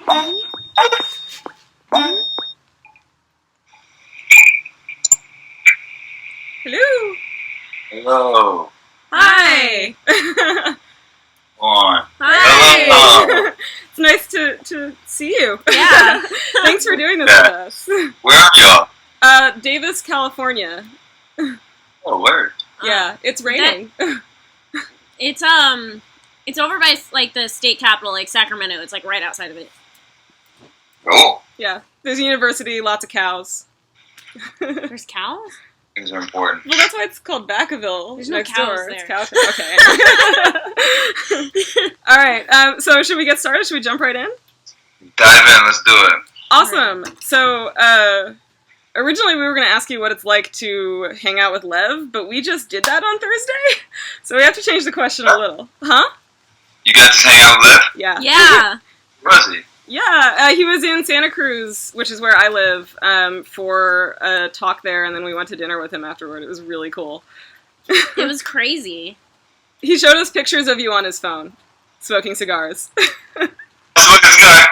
Hello. Hello. Hi. On. Hi. Hello. It's nice to see you. Yeah. Thanks for doing this with us. Where are y'all? Davis, California. Oh, word. Yeah, it's raining. It's over by like the state capital, like Sacramento. It's like right outside of it. Cool. Yeah, there's a university, lots of cows. There's cows? Things are important. Well, that's why it's called Vacaville. There's no next cows door. there. It's cow. Okay. All right. So should we get started? Should we jump right in? Dive in. Let's do it. Awesome. So originally we were going to ask you what it's like to hang out with Lev, but we just did that on Thursday, so we have to change the question a little. Huh? You got to hang out with Liv? Yeah. Yeah. Where was he? Yeah, he was in Santa Cruz, which is where I live, for a talk there, and then we went to dinner with him afterward. It was really cool. It was crazy. He showed us pictures of you on his phone, smoking cigars. Smoking cigar.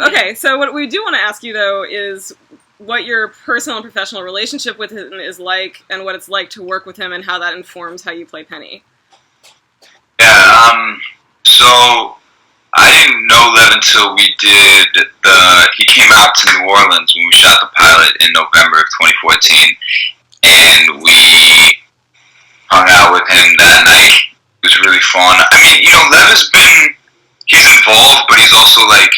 Okay, so what we do want to ask you, though, is what your personal and professional relationship with him is like, and what it's like to work with him, and how that informs how you play Penny. Yeah, so I didn't know Lev until we did he came out to New Orleans when we shot the pilot in November of 2014, and we hung out with him that night. It was really fun. I mean, Lev he's involved, but he's also, like,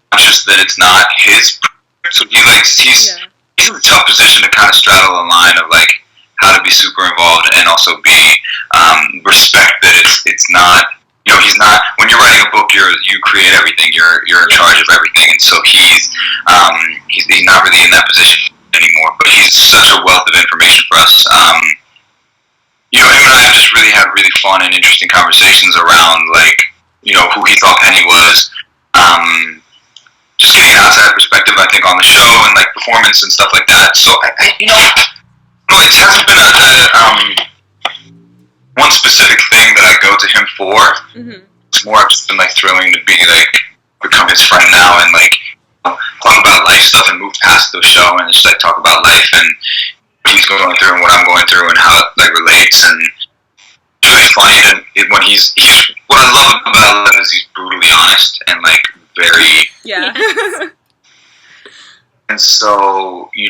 conscious that it's not his, so he's in a tough position to kind of straddle the line of, like, how to be super involved and also be, respect that it's not, he's not, when you're writing a book, you create everything, you're in charge of everything, and so he's not really in that position anymore, but he's such a wealth of information for us. Him and I have just really had really fun and interesting conversations around, like, who he thought Penny was, just getting an outside perspective, I think, on the show and, like, performance and stuff like that. So, it hasn't been one specific thing that I go to him for. Mm-hmm. It's more just been, like, thrilling to be, like, become his friend now and, like, talk about life stuff and move past the show and just, like, talk about life and what he's going through and what I'm going through and how it, like, relates. And it's really funny that what I love about him is he's brutally honest and, like, very... Yeah. And so, he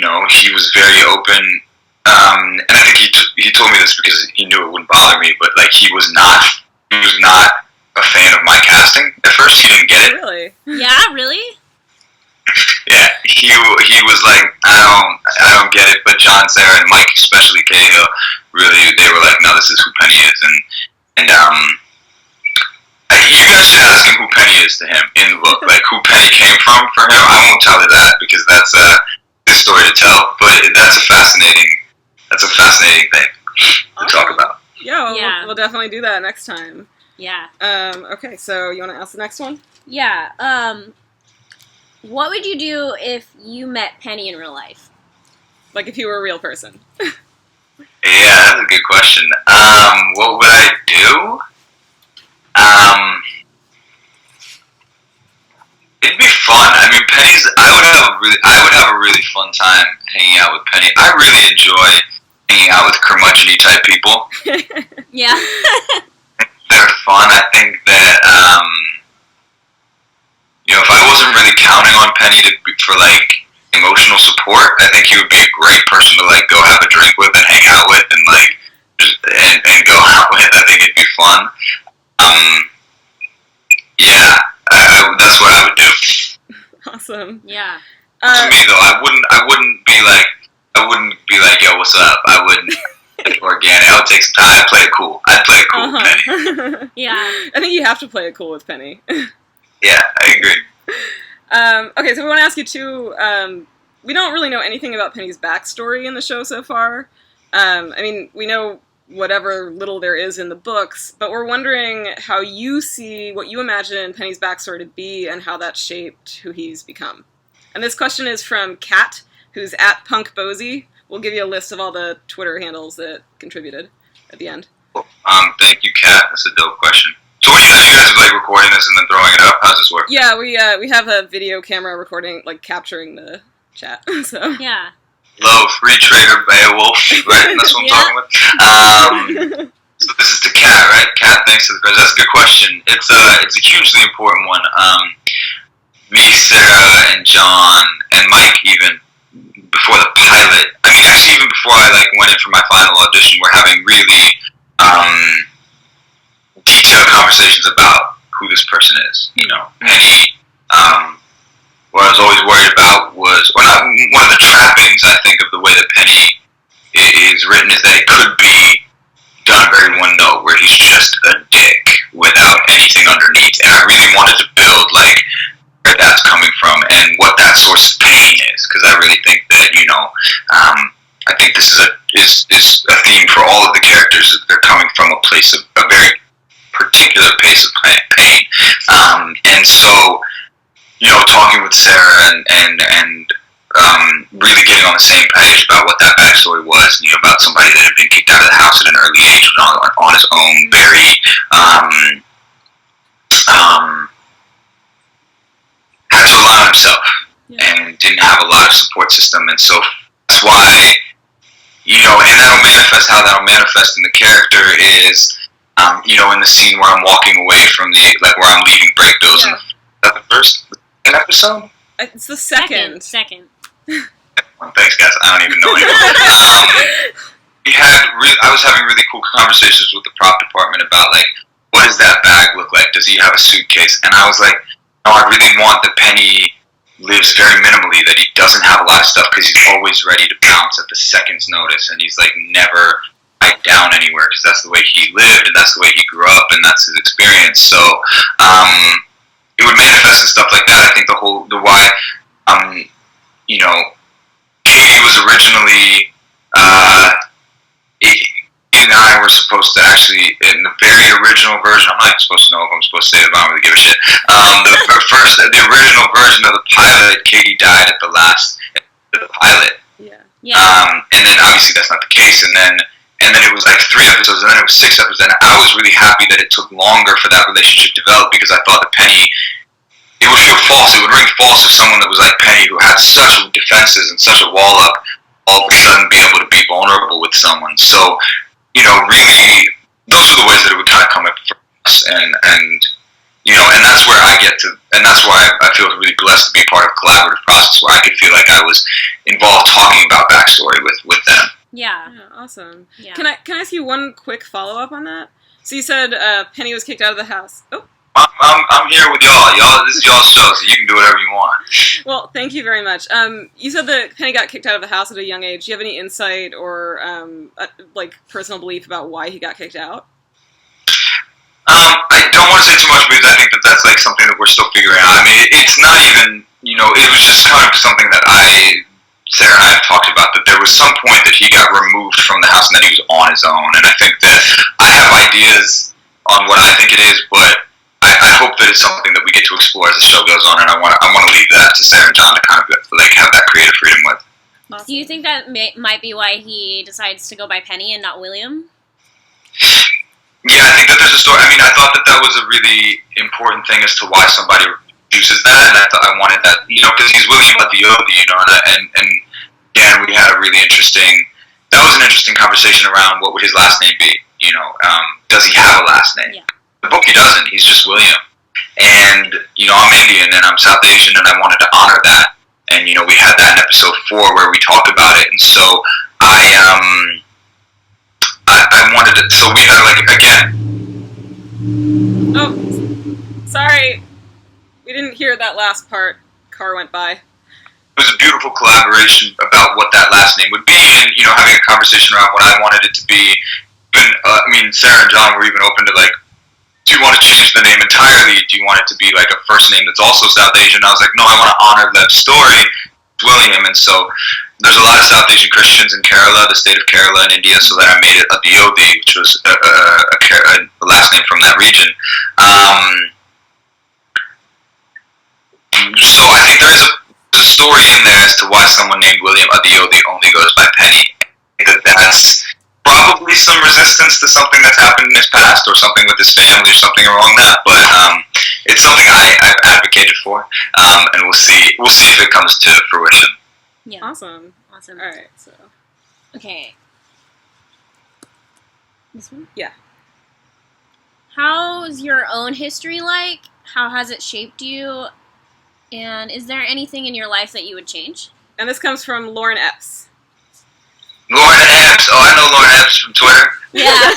was very open. And I think he told me this because he knew it wouldn't bother me, but, like, he was not a fan of my casting at first. He didn't get it. Really? Yeah, really? Yeah, he was like, I don't get it. But John, Sarah, and Mike, especially Cahill, really, they were like, no, this is who Penny is, and you guys should ask him who Penny is to him in the book, like who Penny came from for him. I won't tell you that because that's a story to tell, but that's a fascinating thing to talk about. Yeah, we'll definitely do that next time. Yeah. Okay, so you want to ask the next one? Yeah. What would you do if you met Penny in real life? Like if you were a real person. Yeah, that's a good question. What would I do? It'd be fun. I mean, I would have a really fun time hanging out with Penny. I really enjoy hanging out with curmudgeon-y type people. Yeah. They're fun. I think that, if I wasn't really counting on Penny for, like, emotional support, I think he would be a great person to, like, go have a drink with and hang out with and, like, and go out with. I think it'd be fun. Yeah, that's what I would do. Awesome. Yeah. To me, though, I wouldn't be like, yo, what's up? I wouldn't. Organic. I would take some time. I'd play it cool with Penny. Yeah. I think you have to play it cool with Penny. Yeah, I agree. Okay, so we want to ask you too, we don't really know anything about Penny's backstory in the show so far. I mean, we know whatever little there is in the books, but we're wondering how you see what you imagine Penny's backstory to be and how that shaped who he's become. And this question is from Kat, who's at PunkBozy. We'll give you a list of all the Twitter handles that contributed at the end. Thank you, Kat. That's a dope question. So what are you Yeah, we have a video camera recording, like, capturing the chat, so. Yeah. Low free trader Beowulf, right? That's what I'm talking about. So this is to Kat, right? Kat, thanks for the question. That's a good question. It's a hugely important one. Me, Sarah, and John, and Mike even, before the pilot, I mean, actually even before I went in for my final audition, we're having really detailed conversations about who this person is. You know, Penny. What I was always worried about was, or not, one of the trappings I think of the way that Penny is written is that it could be done very one note, where he's just a dick without anything underneath. And I really wanted to build where that's coming from and what that source of pain is, because I really think that I think this is a theme for all of the characters. That they're coming from a place of a very particular place of pain, and so talking with Sarah and really getting on the same page about what that backstory was, about somebody that had been kicked out of the house at an early age on his own, very had to rely on himself and didn't have a lot of support system, and so that's why, and that'll manifest in the character is, in the scene where I'm walking away from where I'm leaving Breakdose. Yeah. Is that the first episode? It's the second. Second. Well, thanks, guys. I don't even know anymore. I was having really cool conversations with the prop department about what does that bag look like? Does he have a suitcase? And I was like, no, I really want that Penny lives very minimally, that he doesn't have a lot of stuff because he's always ready to bounce at the second's notice, and he's never tied down anywhere because that's the way he lived and that's the way he grew up and that's his experience. So it would manifest in stuff like that. I think the why Katie was originally he and I were supposed to actually, in the very original version, I'm not even supposed to know if I'm supposed to say it, but I don't really give a shit. The original version of the pilot, Katie died at the last pilot. Yeah. And then obviously that's not the case. And then it was 3 episodes, and then it was 6 episodes. And I was really happy that it took longer for that relationship to develop, because I thought that Penny, it would feel false. It would ring false if someone that was like Penny, who had such defenses and such a wall up, all of a sudden be able to be vulnerable with someone. So, really, those are the ways that it would kind of come up for us. And that's where I get to, and that's why I feel really blessed to be part of a collaborative process where I could feel like I was involved talking about backstory with them. Yeah. Awesome. Yeah. Can I ask you one quick follow-up on that? So you said Penny was kicked out of the house. Oh. I'm here with y'all. This is y'all's show, so you can do whatever you want. Well, thank you very much. You said that Penny got kicked out of the house at a young age. Do you have any insight or personal belief about why he got kicked out? I don't want to say too much because I think that that's something that we're still figuring out. I mean, it's not even, it was just kind of something that Sarah and I have talked about, that there was some point that he got removed from the house and that he was on his own. And I think that I have ideas on what I think it is, but I hope that it's something that we get to explore as the show goes on, and I want to leave that to Sarah and John to kind of have that creative freedom with. Awesome. Do you think that might be why he decides to go by Penny and not William? Yeah, I think that there's a story. I mean, I thought that was a really important thing as to why somebody uses that, and I wanted that, because he's William at the Yodi, and again, we had a really interesting. That was an interesting conversation around what would his last name be. Does he have a last name? Yeah. The book, he doesn't. He's just William. And, I'm Indian and I'm South Asian, and I wanted to honor that. And, we had that in episode 4 where we talked about it. And so I wanted to, so we had again. Oh, sorry. We didn't hear that last part. Car went by. It was a beautiful collaboration about what that last name would be, and, having a conversation around what I wanted it to be. Even, Sarah and John were even open to do you want to change the name entirely? Do you want it to be a first name that's also South Asian? I was like, no, I want to honor that story, William. And so there's a lot of South Asian Christians in Kerala, the state of Kerala in India, so that I made it Adiyodi, which was a last name from that region. So I think there is a story in there as to why someone named William Adiyodi only goes by Penny. That's probably some resistance to something that's happened in his past, or something with his family, or something along that. But it's something I've advocated for, and we'll see if it comes to fruition. Yeah. Awesome. All right, so okay. This one? Yeah. How's your own history like? How has it shaped you? And is there anything in your life that you would change? And this comes from Lauren Epps. Lauren Epps. Oh, I know Lauren Epps from Twitter. Yeah.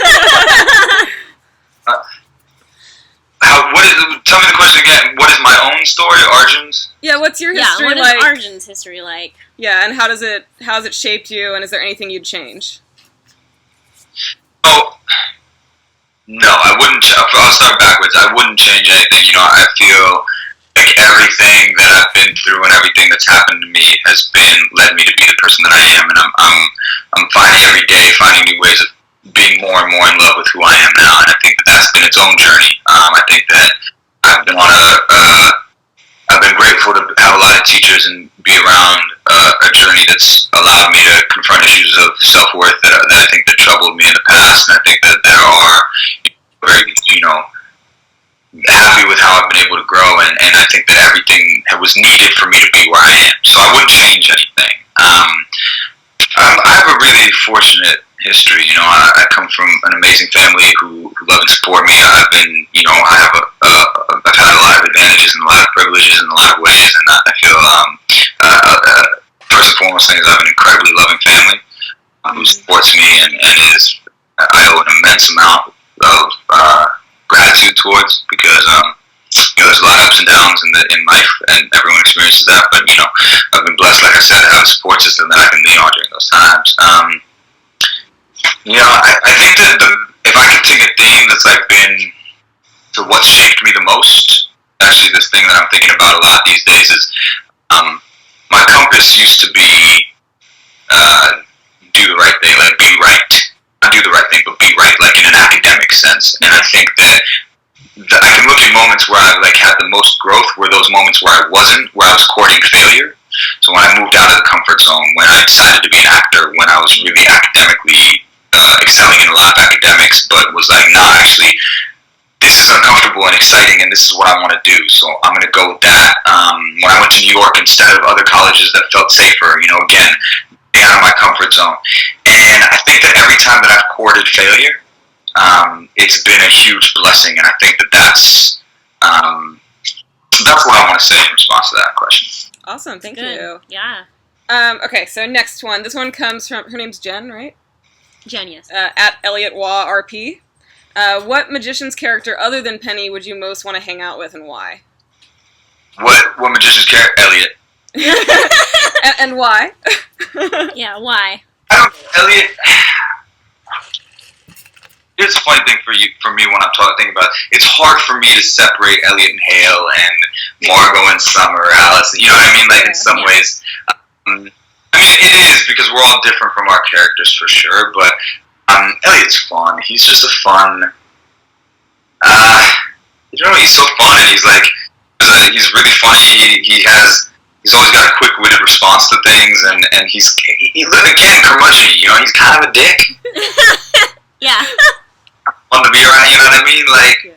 Tell me the question again. What is my own story, Arjun's? Yeah, what's your history what like? is Arjun's history like? Yeah, and how has it shaped you, and is there anything you'd change? Oh, no, I wouldn't. I'll start backwards. I wouldn't change anything. You know, I feel like everything that I've been through and everything that's happened to me has led me to be the person that I am, and I'm finding every day, finding new ways of being more and more in love with who I am now, and I think that's been its own journey. I think that I've been I've been grateful to have a lot of teachers and be around a journey that's allowed me to confront issues of self-worth that I think that troubled me in the past, and I think that there are very, happy with how I've been able to grow, and I think that everything that was needed for me to be where I am. So I wouldn't change anything. I have a really fortunate history. You know, I come from an amazing family who love and support me. I've been, I've had a lot of advantages and a lot of privileges in a lot of ways, and I feel first and foremost thing is I have an incredibly loving family who supports me and is I owe an immense amount of gratitude towards, because there's a lot of ups and downs in life, and everyone experiences that. But I've been blessed, like I said, to have a support system that I can lean on during those times. I think that if I could take a theme that's like been to what shaped me the most, actually this thing that I'm thinking about a lot these days is my compass used to be do the right thing, like be right. Not do the right thing, but be right, like in an academic sense. And I think that I can look at moments where I had the most growth were those moments where I wasn't, where I was courting failure. So when I moved out of the comfort zone, when I decided to be an actor, when I was really academically excelling in a lot of academics, but was like, nah, actually, this is uncomfortable and exciting, and this is what I want to do, so I'm going to go with that. When I went to New York instead of other colleges that felt safer, again, being out of my comfort zone. And I think that every time that I've courted failure, it's been a huge blessing, and I think that that's what I want to say in response to that question. Awesome, thank Good. you. Yeah. Okay, so next one. This one comes from, her name's Jen, right? Jen, yes. At Elliot Waugh RP. What magician's character other than Penny would you most want to hang out with, and why? What magician's character? Elliot. and why? Yeah, why? Elliot. Here's a funny thing for me when I'm thinking about it. It's hard for me to separate Elliot and Hale and Margot and Summer, Alice. You know what I mean? Like in some ways. It is, because we're all different from our characters for sure. But Elliot's fun. He's just a fun. He's so fun, and he's like, he's really funny. He's always got a quick-witted response to things, and he's again curmudgeon. He's kind of a dick. Yeah. Fun to be around. You know what I mean? Like,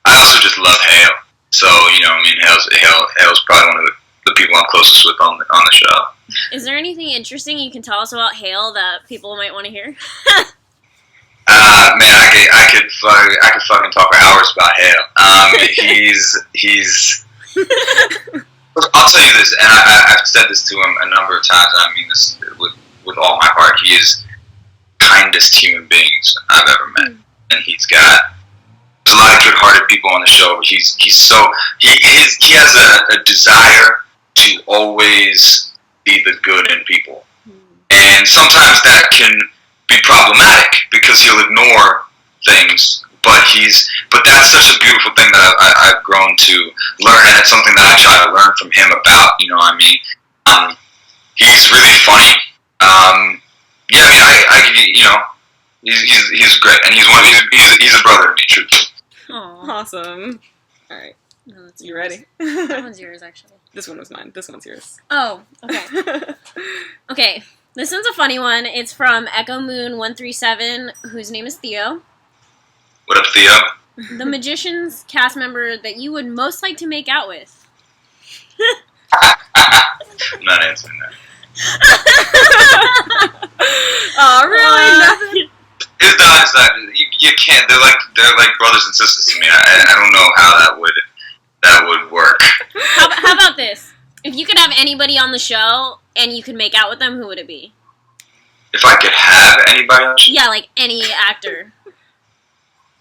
I also just love Hale. So Hale's probably one of the people I'm closest with on the show. Is there anything interesting you can tell us about Hale that people might want to hear? Man, I could fucking talk for hours about Hale. He's. I'll tell you this, and I've said this to him a number of times, and I mean this with all my heart. He is the kindest human beings I've ever met, and there's a lot of good-hearted people on the show. But he has a desire to always be the good in people, and sometimes that can be problematic because he'll ignore things. But that's such a beautiful thing that I've grown to learn, and it's something that I try to learn from him about. He's really funny. He's great, and he's a brother to me, truthfully. Aww. Awesome. All right, No, that's you ready? That one's yours, actually. This one was mine. This one's yours. Oh, okay. Okay, this one's a funny one. It's from Echo Moon 137, whose name is Theo. What up, Theo? The Magicians cast member that you would most like to make out with. I'm not answering that. Oh, really? Nothing? It's not. You can't. They're like brothers and sisters to me. I don't know how that would work. How about this? If you could have anybody on the show and you could make out with them, who would it be? If I could have anybody on the show? Yeah, like any actor.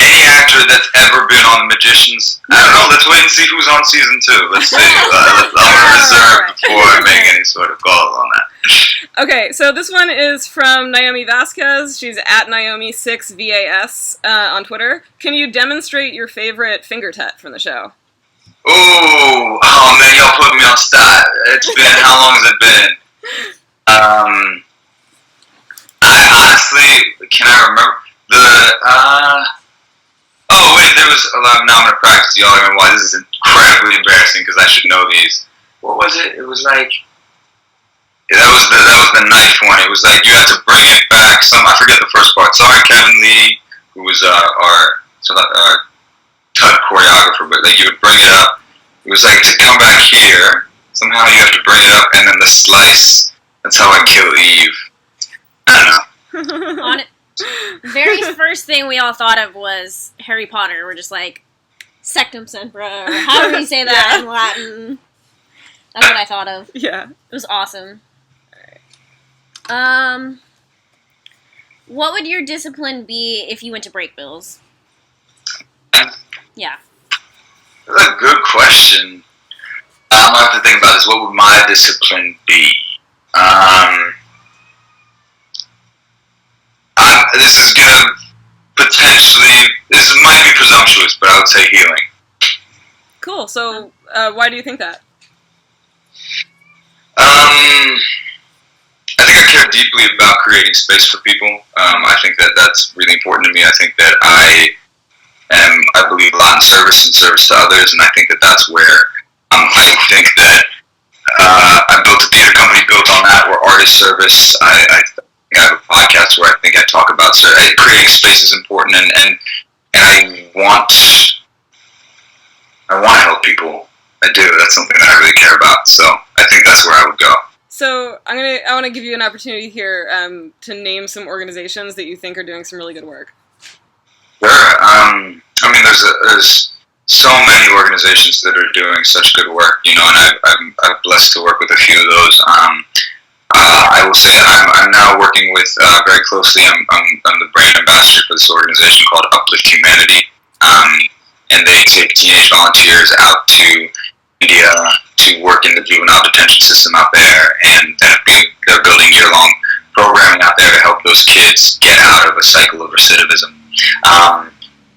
Any actor that's ever been on The Magicians? I don't know. Let's wait and see who's on season 2. Let's see. I'm going to reserve before I make any sort of calls on that. Okay, so this one is from Naomi Vasquez. She's at Naomi6VAS on Twitter. Can you demonstrate your favorite finger tat from the show? Oh man, y'all put me on spot. It's been, how long has it been? I honestly, can I remember? Oh wait, there was a lot of, now I'm going to practice, y'all. I mean, why this is incredibly embarrassing because I should know these. What was it? It was like, yeah, that was the knife one. It was like you had to bring it back. I forget the first part. Sorry, Kevin Lee, who was our TUD choreographer, but like you would bring it up. It was like to come back here. Somehow you have to bring it up, and then the slice. That's how I kill Eve. I don't know. On it. Very first thing we all thought of was Harry Potter. We're just like, Sectum Sempra, or however you say that in Latin. That's what I thought of. Yeah. It was awesome. What would your discipline be if you went to break bills? Yeah. That's a good question. I'm going to have to think about this. What would my discipline be? This is going to potentially, this might be presumptuous, but I would say healing. Cool. So, why do you think that? I think I care deeply about creating space for people. I think that that's really important to me. I think that I believe a lot in service and service to others, and I think that that's where I think that I built a theater company built on that, where artist service. I have a podcast where I think I talk about creating space is important, and I want to help people. I do. That's something that I really care about. So I think that's where I would go. So I want to give you an opportunity here to name some organizations that you think are doing some really good work. Sure. I mean, there's so many organizations that are doing such good work, you know, and I'm blessed to work with a few of those. I will say I'm now working with very closely. I'm the brand ambassador for this organization called Uplift Humanity, and they take teenage volunteers out to India to work in the juvenile detention system out there, and they're building year-long programming out there to help those kids get out of a cycle of recidivism.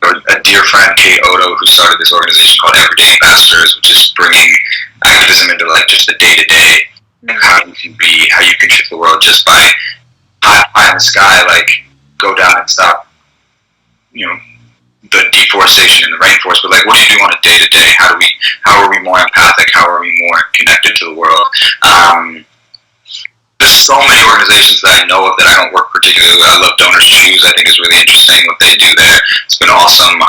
A dear friend, Kate Odo, who started this organization called Everyday Ambassadors, which is bringing activism into like just the day-to-day, and how you can shift the world just by high in the sky, like go down and stop, you know, the deforestation in the rainforest, but like, what do you do on a day-to-day? How are we more empathic? How are we more connected to the world? There's so many organizations that I know of that I don't work particularly with. I love Donors Choose. I think is really interesting what they do there. It's been awesome.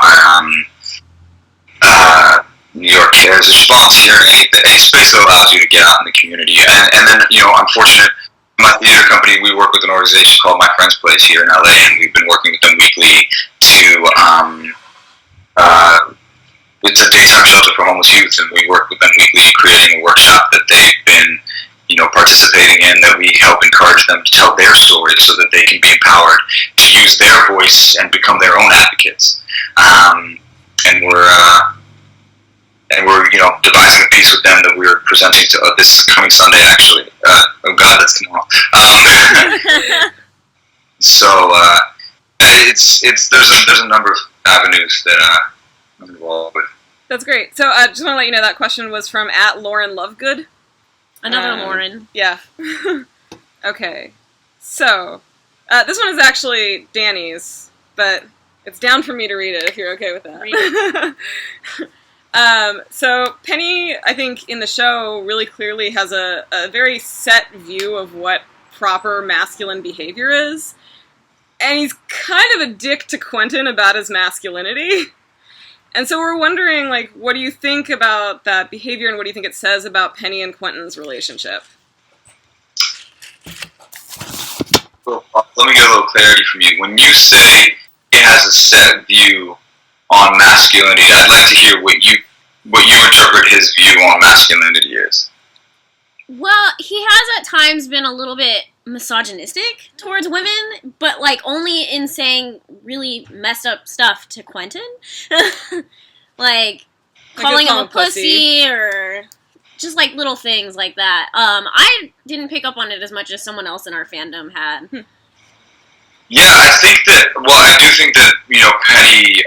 New York Cares, just volunteering, any space that allows you to get out in the community. And then, you know, I'm fortunate, my theater company, we work with an organization called My Friend's Place here in LA, and we've been working with them weekly to, it's a daytime shelter for homeless youth, and we work with them weekly creating a workshop that they've been, you know, participating in, that we help encourage them to tell their stories so that they can be empowered to use their voice and become their own advocates. And we're, you know, devising a piece with them that we're presenting to this coming Sunday, actually. Oh God, that's tomorrow. So there's a number of avenues that I'm involved with. That's great. So I just want to let you know that question was from at Lauren Lovegood. Another Lauren. Yeah. Okay. So this one is actually Danny's, but it's down for me to read it if you're okay with that. Read it. So Penny, I think, in the show really clearly has a very set view of what proper masculine behavior is. And he's kind of a dick to Quentin about his masculinity. And so we're wondering, like, what do you think about that behavior, and what do you think it says about Penny and Quentin's relationship? Well, let me get a little clarity from you. When you say he has a set view on masculinity, I'd like to hear what you interpret his view on masculinity is. Well, he has at times been a little bit misogynistic towards women, but like only in saying really messed up stuff to Quentin. like calling him a pussy or just like little things like that. I didn't pick up on it as much as someone else in our fandom had. Yeah, I do think that, Penny,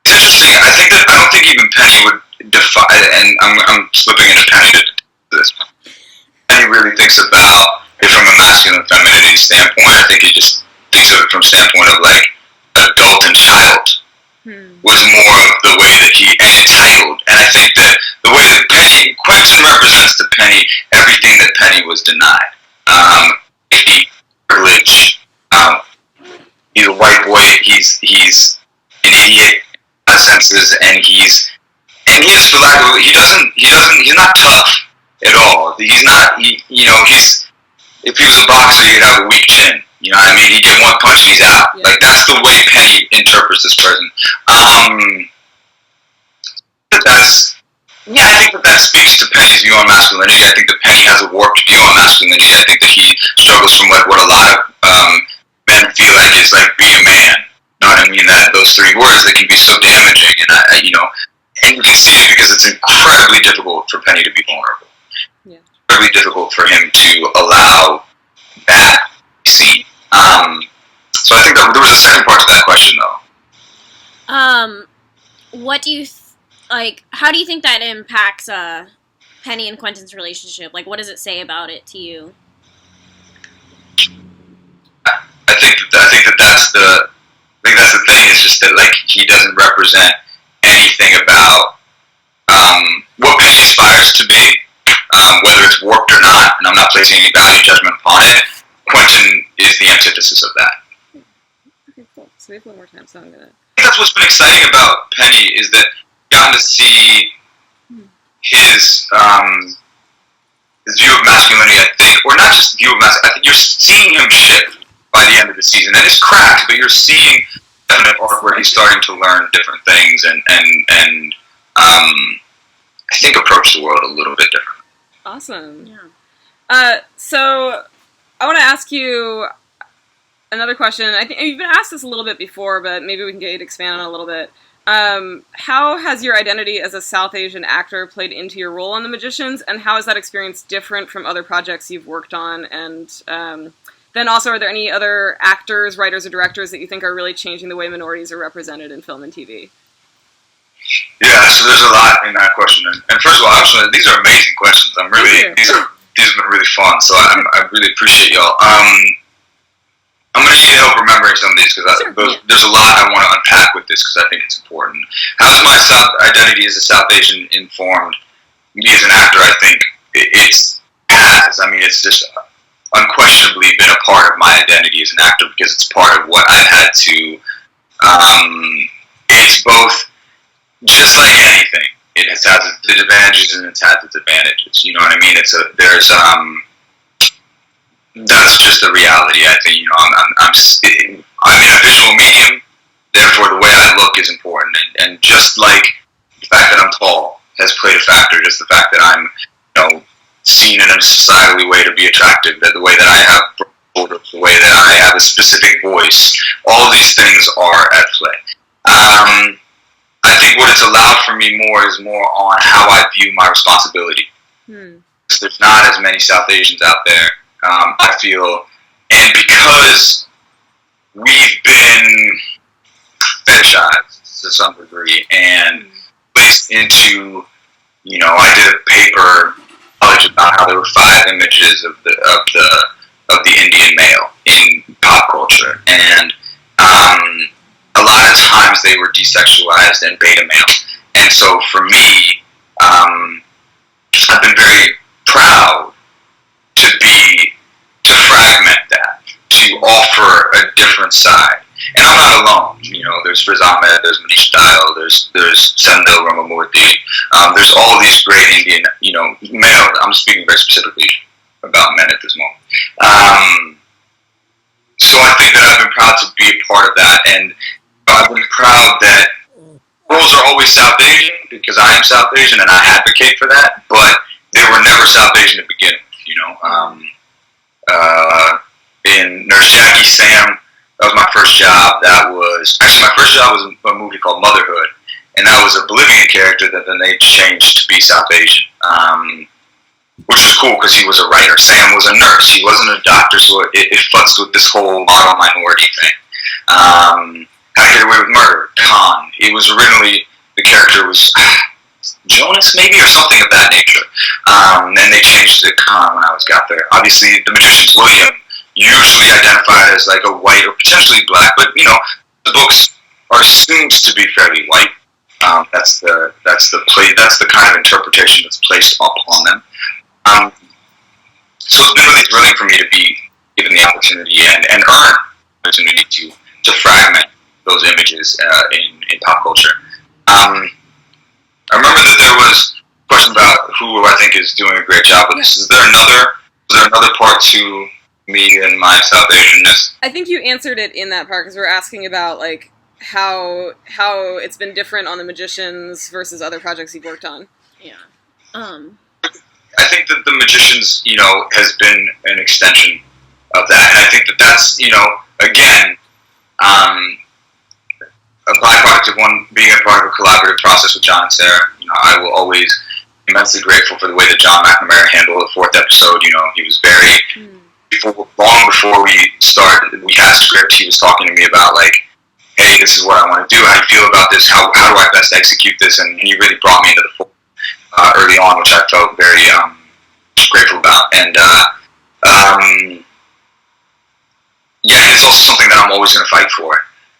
it's interesting. I don't think even Penny would defy, and I'm slipping into Penny to this. Penny really thinks about it from a masculine femininity standpoint. I think he just thinks of it from a standpoint of like adult and child was more of the way that he, and entitled. And I think that the way that Quentin represents to Penny everything that Penny was denied. Privilege. He's a white boy. He's an idiot in senses, and he's for lack of he's not tough at all. He's not. If he was a boxer, he'd have a weak chin. You know what I mean? He'd get one punch and he's out. Yeah. Like that's the way Penny interprets this person. I think that speaks to Penny's view on masculinity. I think that Penny has a warped view on masculinity. I think that he struggles from like what a lot of men feel like is like be a man. You know what I mean? That those three words that can be so damaging, and and you can see it because it's incredibly difficult for Penny to be vulnerable. Yeah. Incredibly difficult for him to allow that to be seen. So I think that there was a second part to that question, though. What do you how do you think that impacts Penny and Quentin's relationship? Like, what does it say about it to you? I think that's the thing. Is just that like he doesn't represent anything about what Penny aspires to be, whether it's warped or not. And I'm not placing any value judgment upon it. Quentin is the antithesis of that. Okay, cool. So we have one more time, so I'm gonna. I think that's what's been exciting about Penny is that you've gotten to see his view of masculinity. I think, or not just view of masculinity. I think you're seeing him shift by the end of the season, and it's cracked, but you're seeing a definite arc where he's starting to learn different things and I think approach the world a little bit different. Awesome. Yeah. So I want to ask you another question. I think you've been asked this a little bit before, but maybe we can get you to expand on it a little bit. How has your identity as a South Asian actor played into your role on The Magicians, and how is that experience different from other projects you've worked on? And then also, are there any other actors, writers, or directors that you think are really changing the way minorities are represented in film and TV? Yeah, so there's a lot in that question. And first of all, actually, these are amazing questions. These have been really fun, so I really appreciate y'all. I'm going to need help remembering some of these because there's a lot I want to unpack with this because I think it's important. How has my identity as a South Asian informed me as an actor? I think it has. I mean, it's just unquestionably been a part of my identity as an actor because it's part of what I've had to. It's both, just like anything, it has its advantages and it's had its advantages. You know what I mean? That's just the reality. I think I'm in a visual medium, therefore the way I look is important, and just like the fact that I'm tall has played a factor, just the fact that I'm seen in a societally way to be attractive, that the way that I have borders, the way that I have a specific voice, all of these things are at play. I think what it's allowed for me is more on how I view my responsibility. There's not as many South Asians out there, I feel, and because we've been fetishized to some degree and placed into, I did a paper about how there were 5 images of the Indian male in pop culture, and a lot of times they were desexualized and beta male. And so for me, I've been very proud to fragment that, to offer a different side. And I'm not alone. You know, there's Riz Ahmed, there's Manish Dayal, there's Sendil Ramamurthy. There's all these great Indian, you know, male. I'm speaking very specifically about men at this moment. So I think that I've been proud to be a part of that, and I've been proud that roles are always South Asian because I am South Asian and I advocate for that, but they were never South Asian to begin with, you know. In Nurse Jackie Sam, that was my first job. That was actually my first job was a movie called Motherhood, and that was a Bolivian character that then they changed to be South Asian, which was cool because he was a writer. Sam was a nurse; he wasn't a doctor, so it futzed with this whole model minority thing. How to Get Away with Murder, Khan. He was originally the character was Jonas maybe or something of that nature. Then they changed it to Khan when I got there. Obviously, The Magician's William, usually identified as like a white or potentially black, but you know the books are assumed to be fairly white. That's the kind of interpretation that's placed upon them. So it's been really thrilling for me to be given the opportunity and earn the opportunity to fragment those images in pop culture. I remember that there was a question about who I think is doing a great job with this. Is there another part to me and my South Asianness? I think you answered it in that part because we're asking about like how it's been different on The Magicians versus other projects you've worked on. Yeah. I think that The Magicians, you know, has been an extension of that, and I think that that's, you know, again, a byproduct of being a part of a collaborative process with John and Sarah. You know, I will always be immensely grateful for the way that John McNamara handled the fourth episode. You know, he was very long before we started, we had a script. He was talking to me about like, hey, this is what I want to do. How do you feel about this? How do I best execute this? And he really brought me into the fold early on, which I felt very grateful about. And yeah, it's also something that I'm always going to fight for.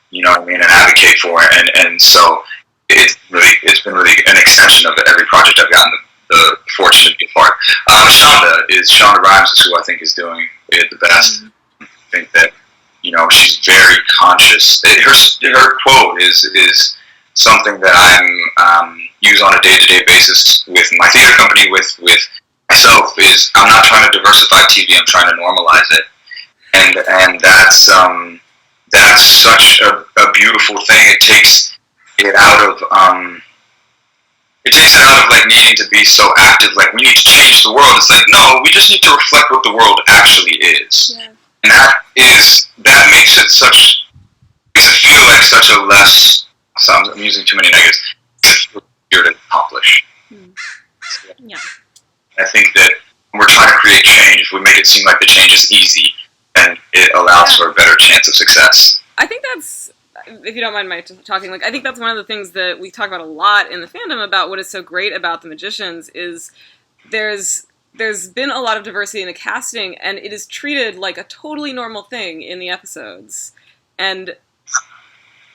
You know what I mean, and advocate for, and so it's been really an extension of every project I've gotten the fortune to be a part. Shonda Rhimes is who I think is doing it the best. I think that, you know, she's very conscious. Her quote is something that I'm use on a day-to-day basis with my theater company, with myself. Is I'm not trying to diversify TV. I'm trying to normalize it, and that's such a beautiful thing. It takes it out of like needing to be so active, like we need to change the world. It's like, no, we just need to reflect what the world actually is. Yeah. And that makes it feel like such a less, I'm using too many negatives, easier to accomplish. Yeah. I think that when we're trying to create change, if we make it seem like the change is easy, then it allows for a better chance of success. I think that's, if you don't mind my talking, like I think that's one of the things that we talk about a lot in the fandom about what is so great about The Magicians is there's been a lot of diversity in the casting, and it is treated like a totally normal thing in the episodes, and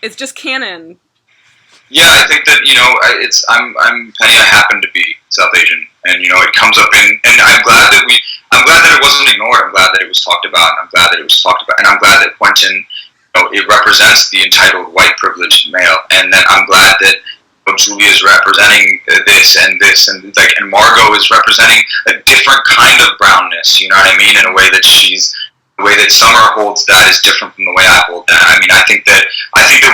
it's just canon. Yeah, I think that, you know, I'm Penny. I happen to be South Asian, and you know, it comes up and I'm glad that it wasn't ignored. I'm glad that it was talked about, and I'm glad that Quentin, it represents the entitled white privileged male, and then I'm glad that Julia is representing this and Margot is representing a different kind of brownness. You know what I mean? In a way that the way that Summer holds that is different from the way I hold that. I mean, I think that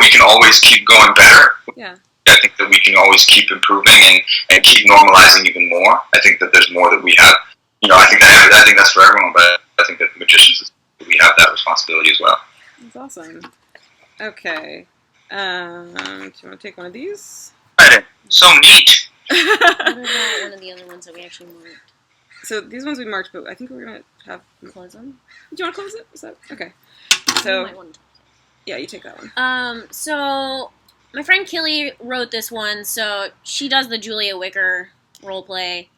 we can always keep going better. Yeah. I think that we can always keep improving and keep normalizing even more. I think that there's more that we have. You know, I think that's for everyone, but I think that The Magicians, we have that responsibility as well. That's awesome. Okay. Do you want to take one of these? Right. So neat. What about one of the other ones that we actually marked? So these ones we marked, but I think we're going to have... Close them? Do you want to close it? Is that... Okay. So... Yeah, you take that one. So... My friend Killy wrote this one, so she does the Julia Wicker roleplay.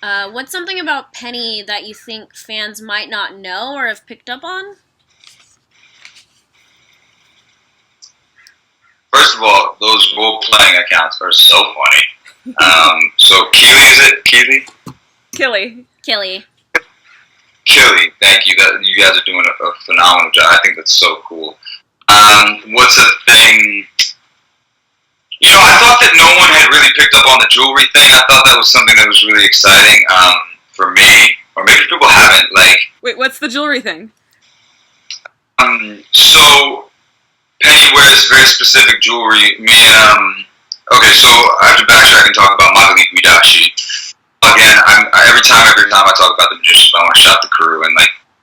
What's something about Penny that you think fans might not know or have picked up on? First of all, those role-playing accounts are so funny. So Keely, is it? Keely? Killy, thank you. You guys are doing a phenomenal job. I think that's so cool. What's a thing? I thought that no one had really picked up on the jewelry thing. I thought that was something that was really exciting for me, or maybe people haven't. Wait, what's the jewelry thing? So Penny wears very specific jewelry. Okay, so I have to backtrack and talk about Magali Guidashi. Again, every time I talk about the magicians, I want to shout the crew and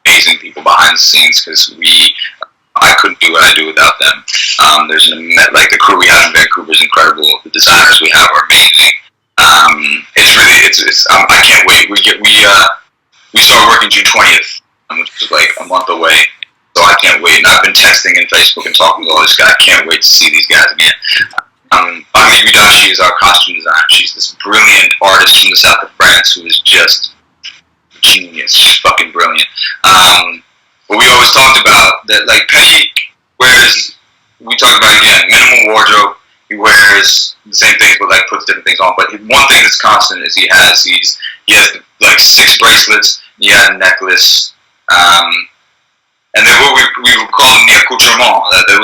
amazing people behind the scenes because I couldn't do what I do without them. The crew we have in Vancouver is incredible. The designers we have are amazing. I can't wait. We start working June 20th, which is a month away. So I can't wait. And I've been texting and Facebook and talking to all this guy. I can't wait to see these guys again. Agni Gudashi is our costume designer. She's this brilliant artist from the south of France who is just genius. She's fucking brilliant. But we always talked about that, Penny wears, we talked about again, minimal wardrobe. He wears the same things, but puts different things on. But one thing that's constant is he has 6 bracelets. He has a necklace. And then what we would call them the accoutrement. They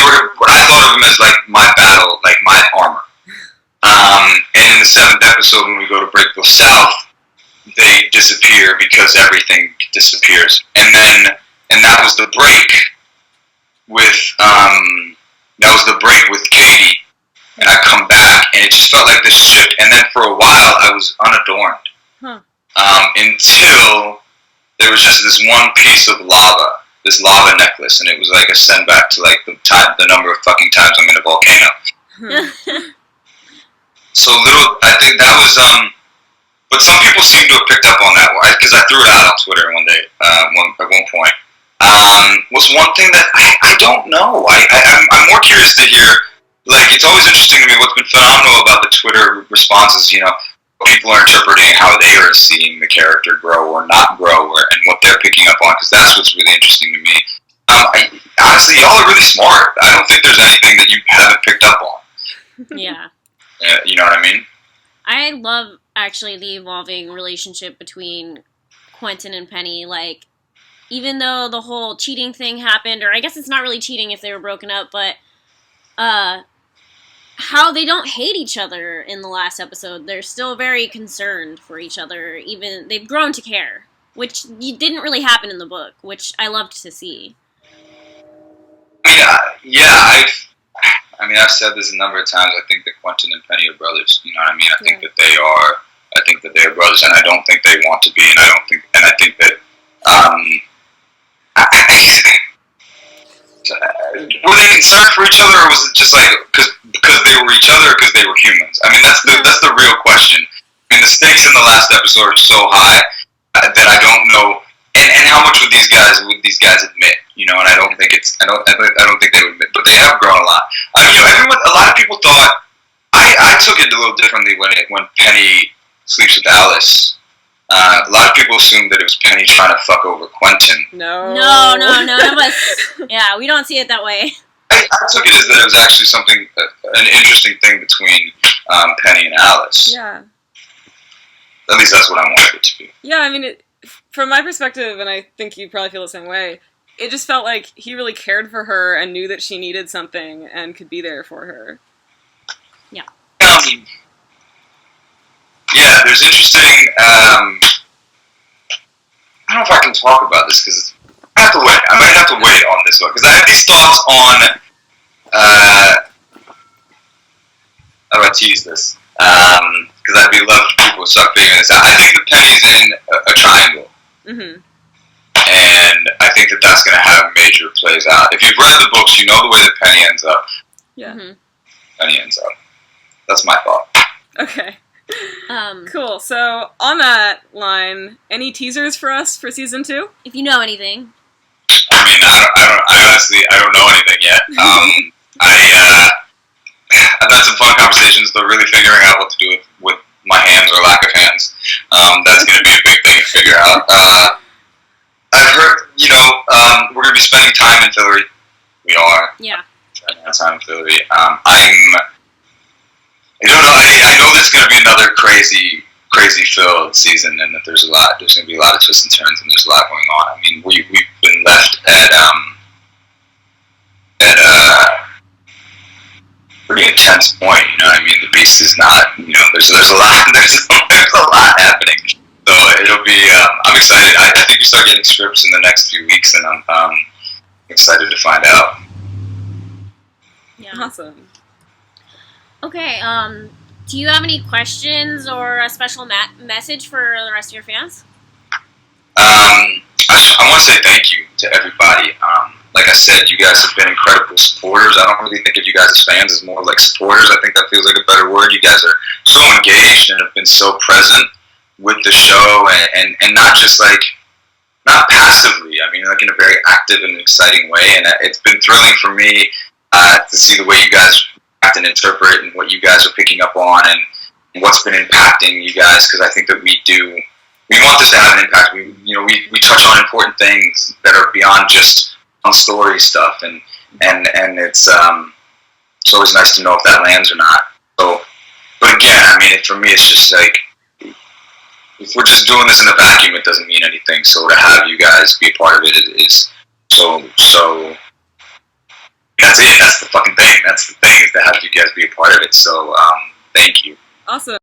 were what I thought of them as my battle, my armor. And in the 7th episode, when we go to Breakville South, they disappear because everything disappears. And that was the break with Katie. And I come back, and it just felt like this shift. And then for a while, I was unadorned. Huh. Until there was just this one piece of lava. This lava necklace, and it was a send back to the number of fucking times I'm in a volcano. I think that was but some people seem to have picked up on that one because I threw it out on Twitter one day at one point. Was one thing that I don't know. I'm more curious to hear. It's always interesting to me. What's been phenomenal about the Twitter responses, people are interpreting how they are seeing the character grow or not grow, and what they're picking up on, because that's what's really interesting to me. Honestly, y'all are really smart. I don't think there's anything that you haven't picked up on. Yeah. You know what I mean? I love, actually, the evolving relationship between Quentin and Penny. Even though the whole cheating thing happened, or I guess it's not really cheating if they were broken up, but how they don't hate each other in the last episode. They're still very concerned for each other. Even they've grown to care, which didn't really happen in the book, which I loved to see. I've said this a number of times. I think that Quentin and Penny are brothers. You know what I mean? I think that they are. I think that they are brothers, and I don't think they want to be. And I think that. Were they concerned for each other, or was it just because they were each other, or because they were humans? That's the real question. The stakes in the last episode are so high that I don't know, and how much would these guys admit? And I don't think they would admit, but they have grown a lot. A lot of people thought I took it a little differently when Penny sleeps with Alice. A lot of people assumed that it was Penny trying to fuck over Quentin. No. None of us. Yeah, we don't see it that way. I took it as that it was actually something, an interesting thing between Penny and Alice. Yeah. At least that's what I wanted it to be. Yeah, from my perspective, and I think you probably feel the same way, it just felt like he really cared for her and knew that she needed something and could be there for her. Yeah. Yeah, there's interesting. I don't know if I can talk about this because I might have to wait on this one because I have these thoughts on. How do I tease this? Because I'd be love for people to start figuring this out. I think the Penny's in a triangle, and I think that that's going to have major plays out. If you've read the books, you know the way that Penny ends up. Yeah. Penny ends up. That's my thought. Okay. Cool. So on that line, any teasers for us for season 2? If you know anything. I honestly don't know anything yet. I've had some fun conversations, though, really figuring out what to do with my hands or lack of hands. That's going to be a big thing to figure out. I've heard, we're going to be spending time in Philly. We are. Yeah. Spending time in Philly. I don't know. I know this is going to be another crazy filled season, and that there's going to be a lot of twists and turns, and there's a lot going on. We've been left at at a pretty intense point. You know what I mean? The beast is not. You know, there's a lot there's a lot happening. So it'll be. I'm excited. I think we start getting scripts in the next few weeks, and I'm excited to find out. Yeah. Awesome. Okay. Do you have any questions or a special message for the rest of your fans? I want to say thank you to everybody. Like I said, you guys have been incredible supporters. I don't really think of you guys as fans, as more like supporters. I think that feels like a better word. You guys are so engaged and have been so present with the show, and not just like, not passively. I mean, like in a very active and exciting way. And it's been thrilling for me to see the way you guys act and interpret, and what you guys are picking up on, and what's been impacting you guys. Because I think that we want this to have an impact. We touch on important things that are beyond just on story stuff, and it's always nice to know if that lands or not. So, but again, I mean, for me, it's just like, if we're just doing this in a vacuum, it doesn't mean anything. So to have you guys be a part of it is so. That's it. That's the fucking thing. That's the thing, is to have you guys be a part of it. So thank you. Awesome.